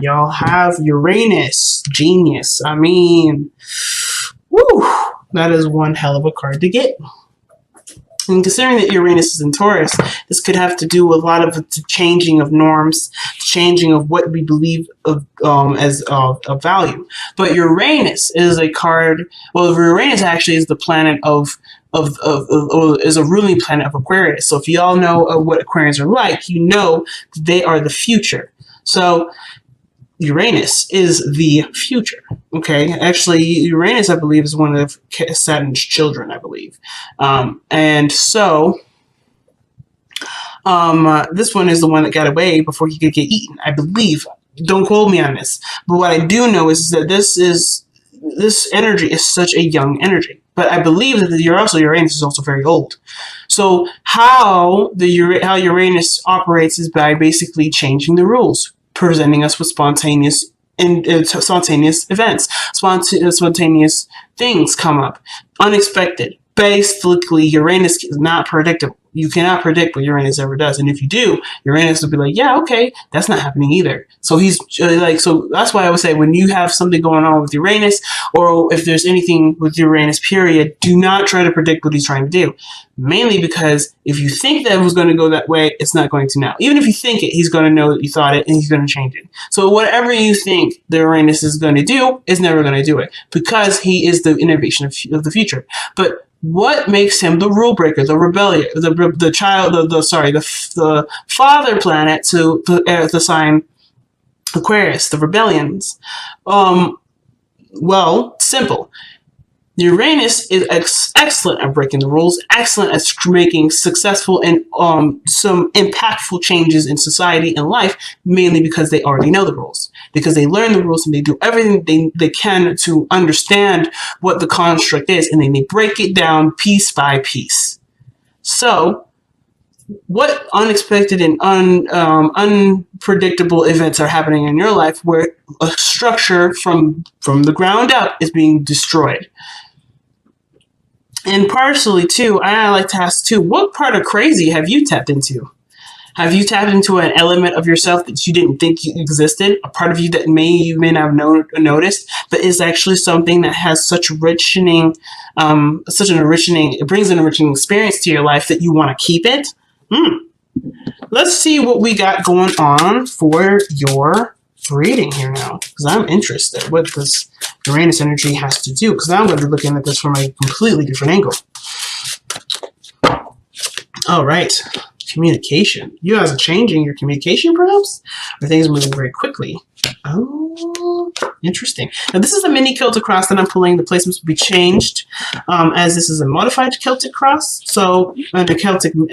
y'all have Uranus. Genius. I mean, woo, that is one hell of a card to get. And considering that Uranus is in Taurus, this could have to do with a lot of the changing of norms, changing of what we believe of as of value. But Uranus is a card. Well, Uranus actually is the planet is a ruling planet of Aquarius. So if you all know what Aquarians are like, you know they are the future. So Uranus is the future. Okay, actually, Uranus, I believe, is one of Saturn's children, I believe. And so this one is the one that got away before he could get eaten, I believe. Don't quote me on this. But what I do know is that this energy is such a young energy. But I believe that Uranus is also very old. So how Uranus operates is by basically changing the rules, presenting us with spontaneous events, spontaneous things come up, unexpected. Basically, Uranus is not predictable. You cannot predict what Uranus ever does, and if you do, Uranus will be like, "Yeah, okay, that's not happening either." So he's so that's why I would say when you have something going on with Uranus, or if there's anything with Uranus, period, do not try to predict what he's trying to do. Mainly because if you think that it was going to go that way, it's not going to now. Even if you think it, he's going to know that you thought it, and he's going to change it. So whatever you think the Uranus is going to do is never going to do it because he is the innovation of the future. But what makes him the rule breaker, the rebellion, the father planet to the sign Aquarius, the rebellions? Well, simple. Uranus is excellent at breaking the rules, excellent at making successful and some impactful changes in society and life, mainly because they already know the rules, because they learn the rules and they do everything they can to understand what the construct is, and then they break it down piece by piece. So what unexpected and unpredictable events are happening in your life where a structure from the ground up is being destroyed? And partially, too, I like to ask, too, what part of crazy have you tapped into? Have you tapped into an element of yourself that you didn't think existed? A part of you that you may not have noticed, but is actually something that has such an enriching, it brings an enriching experience to your life that you want to keep it? Let's see what we got going on for your reading here now, because I'm interested what this Uranus energy has to do, because I'm going to be looking at this from a completely different angle. All right, communication. You guys are changing your communication, perhaps? Or things are moving very quickly? Oh, interesting. Now, this is a mini Celtic cross that I'm pulling. The placements will be changed as this is a modified Celtic cross, so a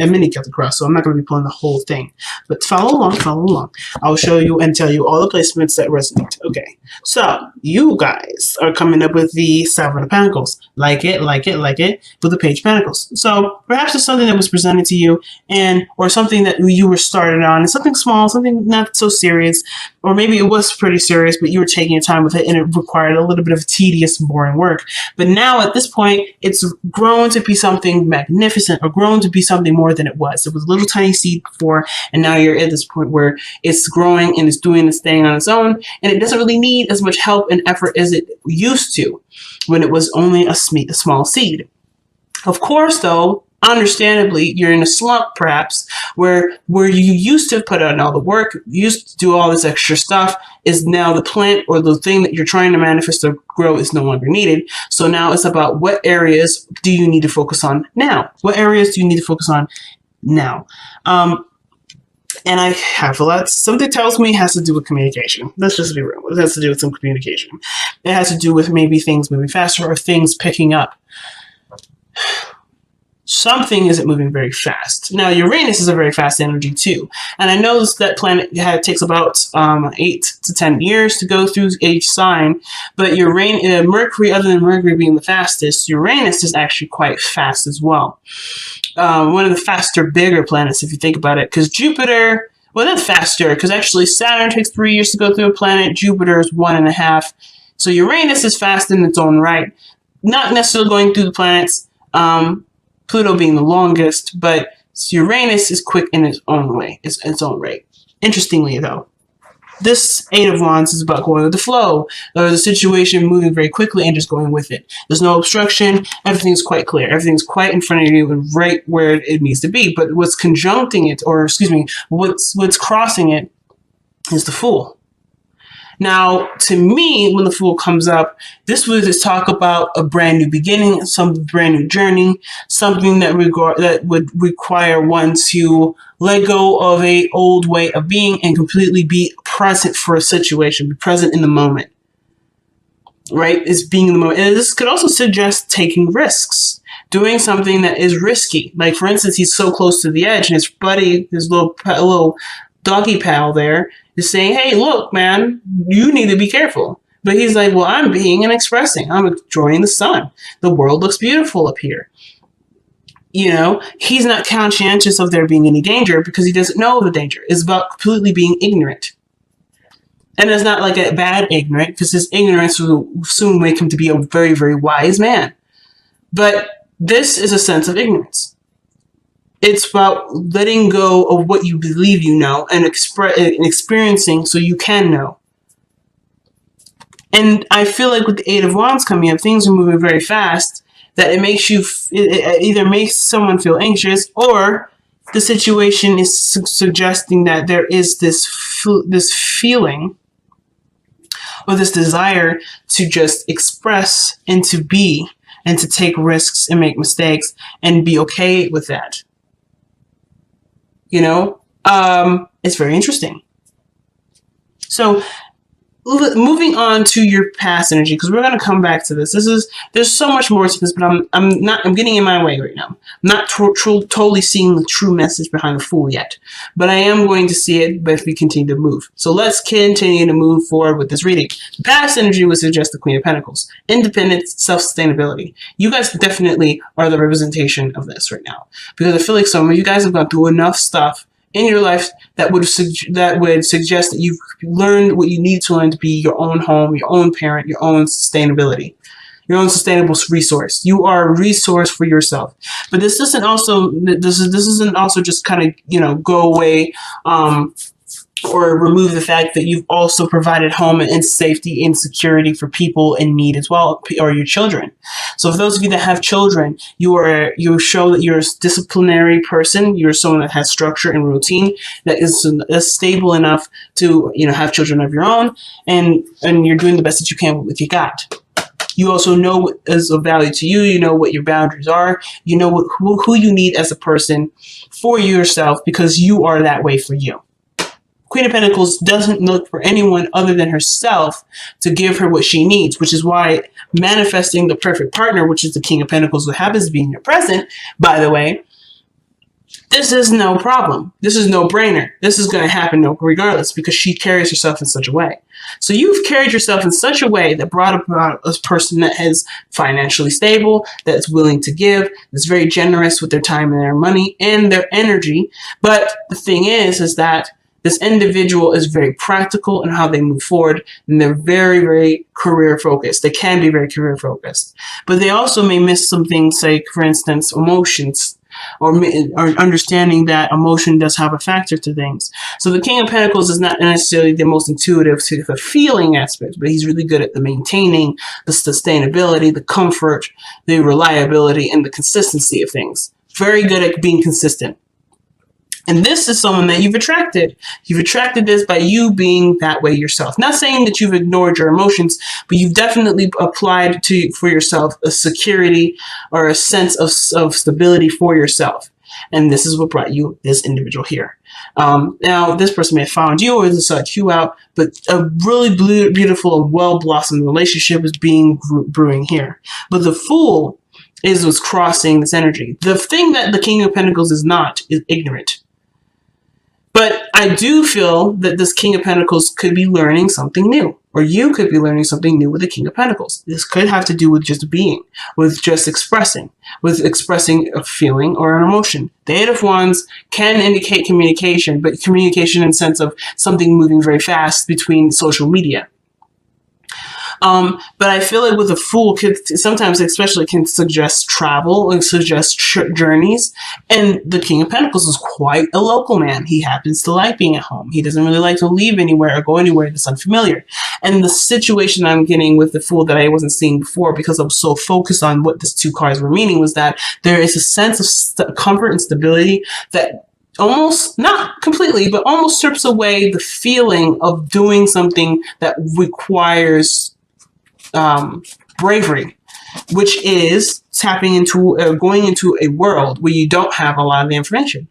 mini Celtic cross. So I'm not going to be pulling the whole thing, but follow along. I'll show you and tell you all the placements that resonate. Okay, so you guys are coming up with the Seven of Pentacles. Like it, with the Page of Pentacles. So perhaps it's something that was presented to you, or something that you were started on, and something small, something not so serious, or maybe it was pretty serious, but you were taking your time with it, and it required a little bit of tedious and boring work. But now at this point, it's grown to be something magnificent, or grown to be something more than it was. It was a little tiny seed before, and now you're at this point where it's growing and it's doing its thing on its own, and it doesn't really need as much help and effort as it used to when it was only a small seed. Of course, though, understandably, you're in a slump, perhaps, where you used to put out all the work, used to do all this extra stuff, is now the plant or the thing that you're trying to manifest or grow is no longer needed. So now it's about what areas do you need to focus on now? What areas do you need to focus on now? And I have a lot. Something tells me it has to do with communication. Let's just be real. It has to do with some communication. It has to do with maybe things moving faster or things picking up. Something isn't moving very fast. Now, Uranus is a very fast energy too. And I know that planet takes about 8 to 10 years to go through each sign. But Mercury, other than Mercury being the fastest, Uranus is actually quite fast as well. One of the faster, bigger planets, if you think about it. Because Jupiter, well, not faster, because actually Saturn takes 3 years to go through a planet. Jupiter is 1.5. So Uranus is fast in its own right. Not necessarily going through the planets. Pluto being the longest, but Uranus is quick in its own way, its own rate. Interestingly, though. this Eight of Wands is about going with the flow, or the situation moving very quickly and just going with it. There's no obstruction. Everything's quite clear. Everything's quite in front of you and right where it needs to be. But what's conjuncting it, or excuse me, what's crossing it is the Fool. Now, to me, when the Fool comes up, this would just talk about a brand new beginning, some brand new journey, something that would require one to let go of a old way of being and completely be present for a situation, be present in the moment. Right? It's being in the moment. And this could also suggest taking risks, doing something that is risky. Like, for instance, he's so close to the edge, and his buddy, his little doggy pal there, is saying, hey, look, man, you need to be careful. But he's like, well, I'm being and expressing. I'm enjoying the sun. The world looks beautiful up here. You know, he's not conscientious of there being any danger because he doesn't know the danger. It's about completely being ignorant. And it's not like a bad ignorant, because his ignorance will soon make him to be a very, very wise man. But this is a sense of ignorance. It's about letting go of what you believe you know and experiencing so you can know. And I feel like with the Eight of Wands coming up, things are moving very fast, that it makes you, it either makes someone feel anxious, or the situation is suggesting that there is this feeling or this desire to just express and to be and to take risks and make mistakes and be okay with that. You know, it's very interesting. So moving on to your past energy, because we're going to come back to this. There's so much more to this, but I'm getting in my way right now. I'm not totally seeing the true message behind the Fool yet, but I am going to see it if we continue to move. So let's continue to move forward with this reading. The past energy would suggest the Queen of Pentacles, independence, self-sustainability. You guys definitely are the representation of this right now, because I feel like some of you guys have gone through enough stuff in your life that would suggest that you've learned what you need to learn to be your own home, your own parent, your own sustainability, your own sustainable resource. You are a resource for yourself. But this isn't also just kind of, you know, go away or remove the fact that you've also provided home and safety and security for people in need as well, or your children. So for those of you that have children, you show that you're a disciplinary person. You're someone that has structure and routine, that is stable enough to, you know, have children of your own, and you're doing the best that you can with what you got. You also know what is of value to you. You know what your boundaries are. You know who you need as a person for yourself, because you are that way for you. Queen of Pentacles doesn't look for anyone other than herself to give her what she needs, which is why manifesting the perfect partner, which is the King of Pentacles, who happens to be in your present, by the way, this is no problem. This is no brainer. This is going to happen regardless, because she carries herself in such a way. So you've carried yourself in such a way that brought about a person that is financially stable, that's willing to give, that's very generous with their time and their money and their energy. But the thing is that this individual is very practical in how they move forward, and they're very, very career focused. They can be very career focused, but they also may miss some things, like, for instance, emotions, or understanding that emotion does have a factor to things. So the King of Pentacles is not necessarily the most intuitive to the feeling aspect, but he's really good at the maintaining, the sustainability, the comfort, the reliability, and the consistency of things. Very good at being consistent. And this is someone that you've attracted. You've attracted this by you being that way yourself. Not saying that you've ignored your emotions, but you've definitely applied for yourself a security or a sense of stability for yourself. And this is what brought you this individual here. Now, this person may have found you or sought you out, but a really beautiful and well-blossomed relationship is brewing here. But the Fool is what's crossing this energy. The thing that the King of Pentacles is not is ignorant. But I do feel that this King of Pentacles could be learning something new, or you could be learning something new with the King of Pentacles. This could have to do with just being, with just expressing, with expressing a feeling or an emotion. The Eight of Wands can indicate communication, but communication in the sense of something moving very fast between social media. But I feel like with a Fool, sometimes especially can suggest travel and suggest journeys. And the King of Pentacles is quite a local man. He happens to like being at home. He doesn't really like to leave anywhere or go anywhere that's unfamiliar. And the situation I'm getting with the Fool that I wasn't seeing before, because I was so focused on what these two cards were meaning, was that there is a sense of comfort and stability that almost, not completely, but almost strips away the feeling of doing something that requires bravery, which is tapping into, going into a world where you don't have a lot of the information.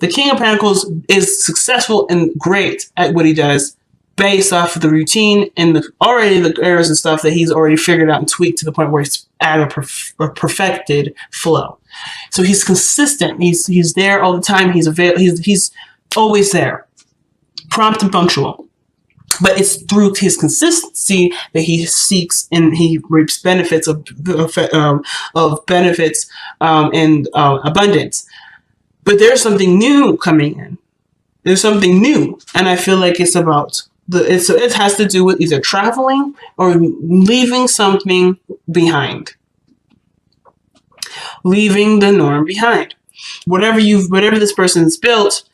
The King of Pentacles is successful and great at what he does based off of the routine and already the errors and stuff that he's already figured out and tweaked to the point where it's at a perfected flow. So he's consistent. He's there all the time. He's always there, prompt and punctual. But it's through his consistency that he seeks and he reaps benefits of benefits and abundance. But there's something new coming in. There's something new, and I feel like it's about it has to do with either traveling or leaving something behind. Leaving the norm behind. Whatever this person's built,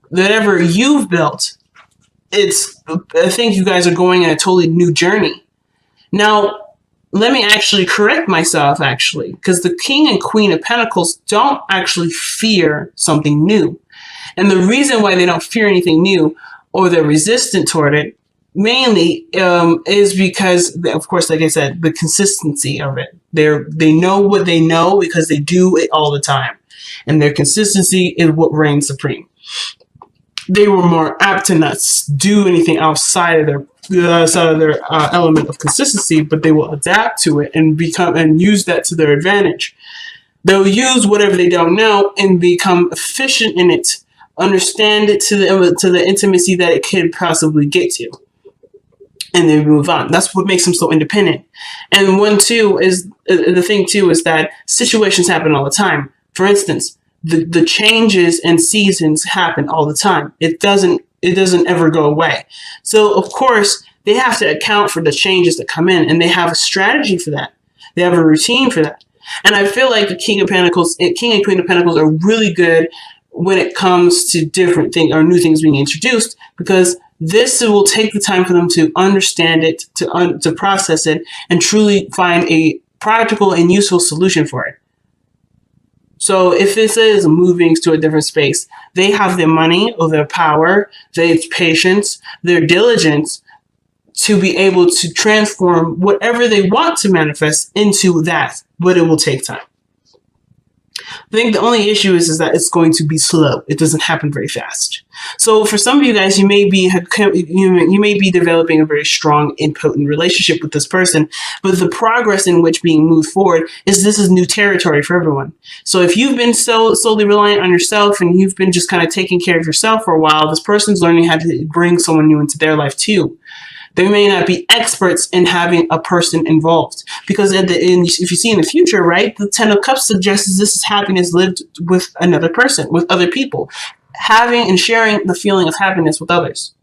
whatever you've built, I think you guys are going on a totally new journey. Now, let me actually correct myself, because the King and Queen of Pentacles don't actually fear something new. And the reason why they don't fear anything new, or they're resistant toward it, mainly is because, of course, like I said, the consistency of it. They know what they know because they do it all the time. And their consistency is what reigns supreme. They were more apt to not do anything outside of their element of consistency, but they will adapt to it and use that to their advantage. They'll use whatever they don't know and become efficient in it, understand it to the intimacy that it could possibly get to, and then move on. That's what makes them so independent. And the thing too is that situations happen all the time. For instance, the changes and seasons happen all the time. It doesn't ever go away. So of course they have to account for the changes that come in, and they have a strategy for that. They have a routine for that. And I feel like the King and Queen of Pentacles are really good when it comes to different things or new things being introduced, because this will take the time for them to understand it, to process it, and truly find a practical and useful solution for it. So if this is moving to a different space, they have the money or their power, their patience, their diligence to be able to transform whatever they want to manifest into that, but it will take time. I think the only issue is that it's going to be slow. It doesn't happen very fast. So for some of you guys, you may be developing a very strong and potent relationship with this person, but the progress in which being moved forward this is new territory for everyone. So if you've been so solely reliant on yourself and you've been just kind of taking care of yourself for a while, this person's learning how to bring someone new into their life too. They may not be experts in having a person involved, because if you see in the future, right, the Ten of Cups suggests this is happiness lived with another person, with other people, having and sharing the feeling of happiness with others.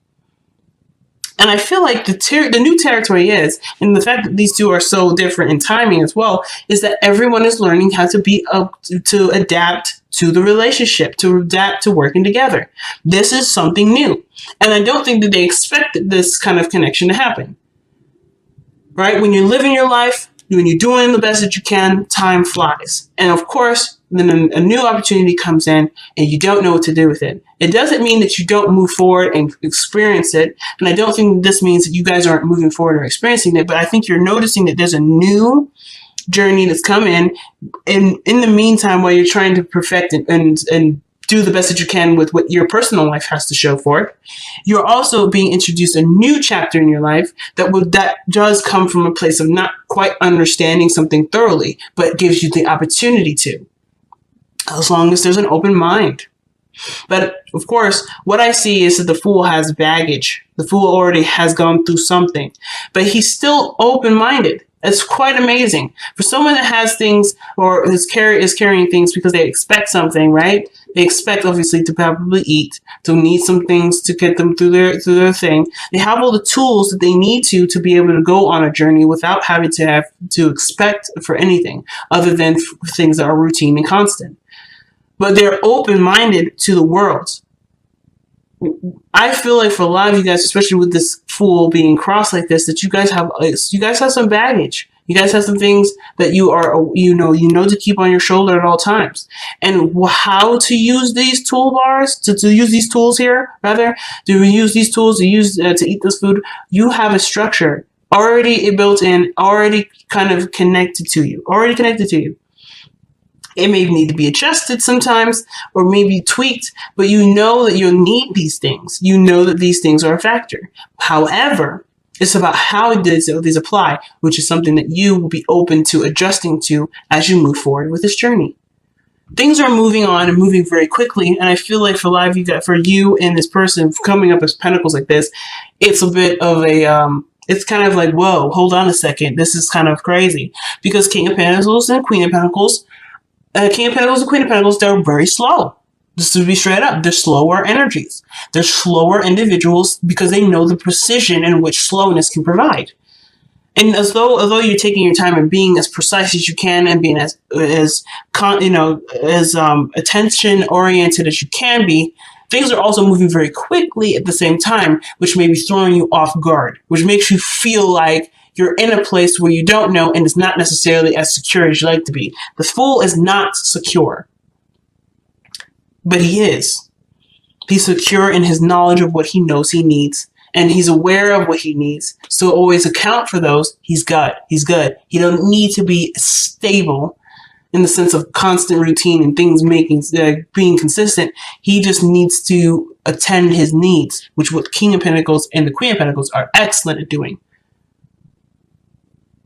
And I feel like the new territory is, and the fact that these two are so different in timing as well, is that everyone is learning how to adapt to the relationship, to adapt to working together. This is something new. And I don't think that they expected this kind of connection to happen. Right? When you're living your life, when you're doing the best that you can, time flies. And of course, then a new opportunity comes in and you don't know what to do with it. It doesn't mean that you don't move forward and experience it. And I don't think this means that you guys aren't moving forward or experiencing it, but I think you're noticing that there's a new journey that's come in the meantime, while you're trying to perfect and do the best that you can with what your personal life has to show for it. You're also being introduced a new chapter in your life that does come from a place of not quite understanding something thoroughly, but gives you the opportunity to, as long as there's an open mind. But of course, what I see is that the Fool has baggage. The Fool already has gone through something, but he's still open-minded. It's quite amazing. For someone that has things or is carrying things because they expect something, right? They expect obviously to probably eat, to need some things to get them through their thing. They have all the tools that they need to be able to go on a journey without having to have to expect for anything other than things that are routine and constant. But they're open-minded to the world. I feel like for a lot of you guys, especially with this Fool being crossed like this, that you guys have some baggage. You guys have some things that you know to keep on your shoulder at all times. And how to use these toolbars, to use these tools here, rather, to use these tools to eat this food, you have a structure already built in, already kind of connected to you. It may need to be adjusted sometimes or maybe tweaked, but you know that you'll need these things. You know that these things are a factor. However, it's about how these apply, which is something that you will be open to adjusting to as you move forward with this journey. Things are moving on and moving very quickly, and I feel like for a lot of you, for you and this person coming up as pentacles like this, it's a bit of a it's kind of like, whoa, hold on a second, this is kind of crazy, because King of Pentacles and Queen of Pentacles. King of Pentacles and Queen of Pentacles, they're very slow. Just to be straight up, they're slower energies. They're slower individuals because they know the precision in which slowness can provide. And although you're taking your time and being as precise as you can and being as attention oriented as you can be, things are also moving very quickly at the same time, which may be throwing you off guard, which makes you feel like you're in a place where you don't know and it's not necessarily as secure as you like to be. The Fool is not secure, but he is. He's secure in his knowledge of what he knows he needs, and he's aware of what he needs. So always account for those. He's good. He don't need to be stable in the sense of constant routine and things being consistent. He just needs to attend his needs, which what King of Pentacles and the Queen of Pentacles are excellent at doing,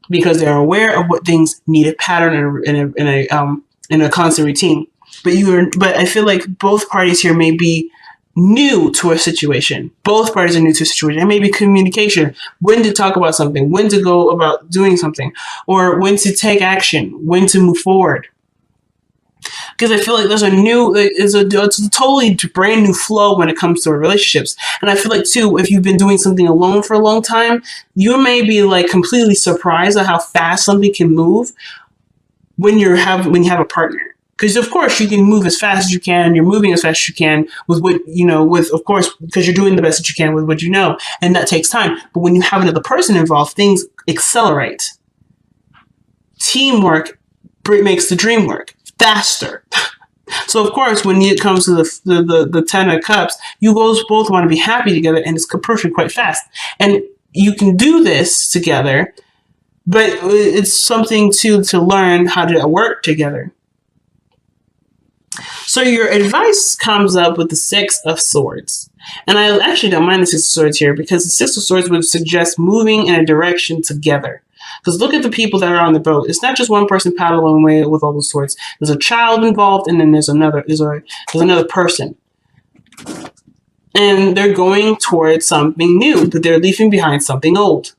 because they're aware of what things need a pattern in a constant routine. But I feel like both parties here may be new to a situation. Both parties are new to a situation. It may be communication, when to talk about something, when to go about doing something, or when to take action, when to move forward. Because I feel like it's a totally brand new flow when it comes to relationships. And I feel like too, if you've been doing something alone for a long time, you may be like completely surprised at how fast something can move when you have a partner. Because of course you can move as fast as you can. You're moving as fast as you can of course, because you're doing the best that you can with what you know, and that takes time. But when you have another person involved, things accelerate. Teamwork makes the dream work faster. So of course, when it comes to the Ten of Cups, you both want to be happy together, and it's perfect quite fast. And you can do this together, but it's something to learn how to work together. So your advice comes up with the Six of Swords. And I actually don't mind the Six of Swords here, because the Six of Swords would suggest moving in a direction together. Because look at the people that are on the boat. It's not just one person paddling away with all the swords. There's a child involved, and then there's another person. And they're going towards something new, but they're leaving behind something old.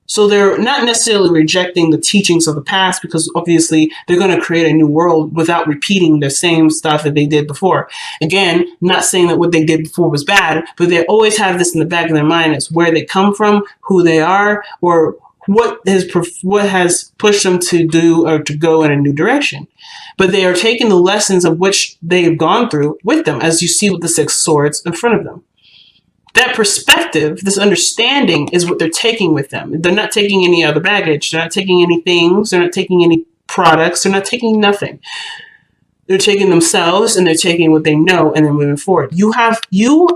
So they're not necessarily rejecting the teachings of the past, because obviously they're going to create a new world without repeating the same stuff that they did before. Again, not saying that what they did before was bad, but they always have this in the back of their mind. It's where they come from, who they are, or what has pushed them to do or to go in a new direction. But they are taking the lessons of which they have gone through with them, as you see with the Six Swords in front of them. That perspective, this understanding, is what they're taking with them. They're not taking any other baggage. They're not taking any things. They're not taking any products. They're not taking nothing. They're taking themselves, and they're taking what they know, and they're moving forward. You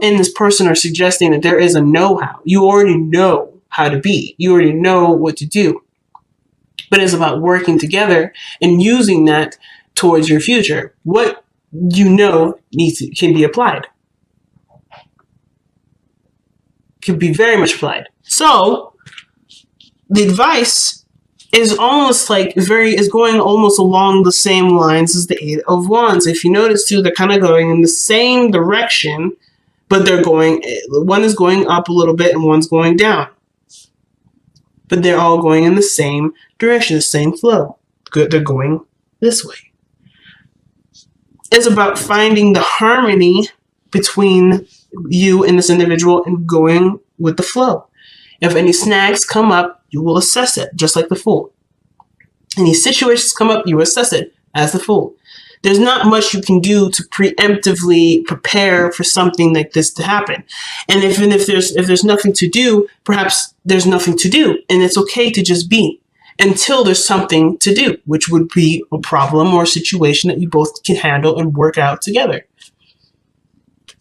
and this person are suggesting that there is a know-how. You already know how to be. You already know what to do. But it's about working together and using that towards your future. What you know can be applied. Can be very much applied. So the advice is almost like is going almost along the same lines as the Eight of Wands. If you notice too, they're kind of going in the same direction, but one is going up a little bit and one's going down. but they're all going in the same direction, the same flow. Good, they're going this way. It's about finding the harmony between you and this individual and going with the flow. If any snags come up, you will assess it, just like the Fool. Any situations come up, you assess it as the Fool. There's not much you can do to preemptively prepare for something like this to happen. And if there's nothing to do, perhaps there's nothing to do. And it's okay to just be until there's something to do, which would be a problem or a situation that you both can handle and work out together.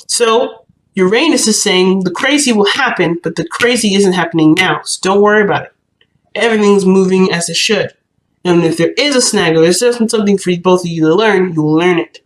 So Uranus is saying the crazy will happen, but the crazy isn't happening now. So don't worry about it. Everything's moving as it should. And if there is a snag or there's something for both of you to learn, you will learn it.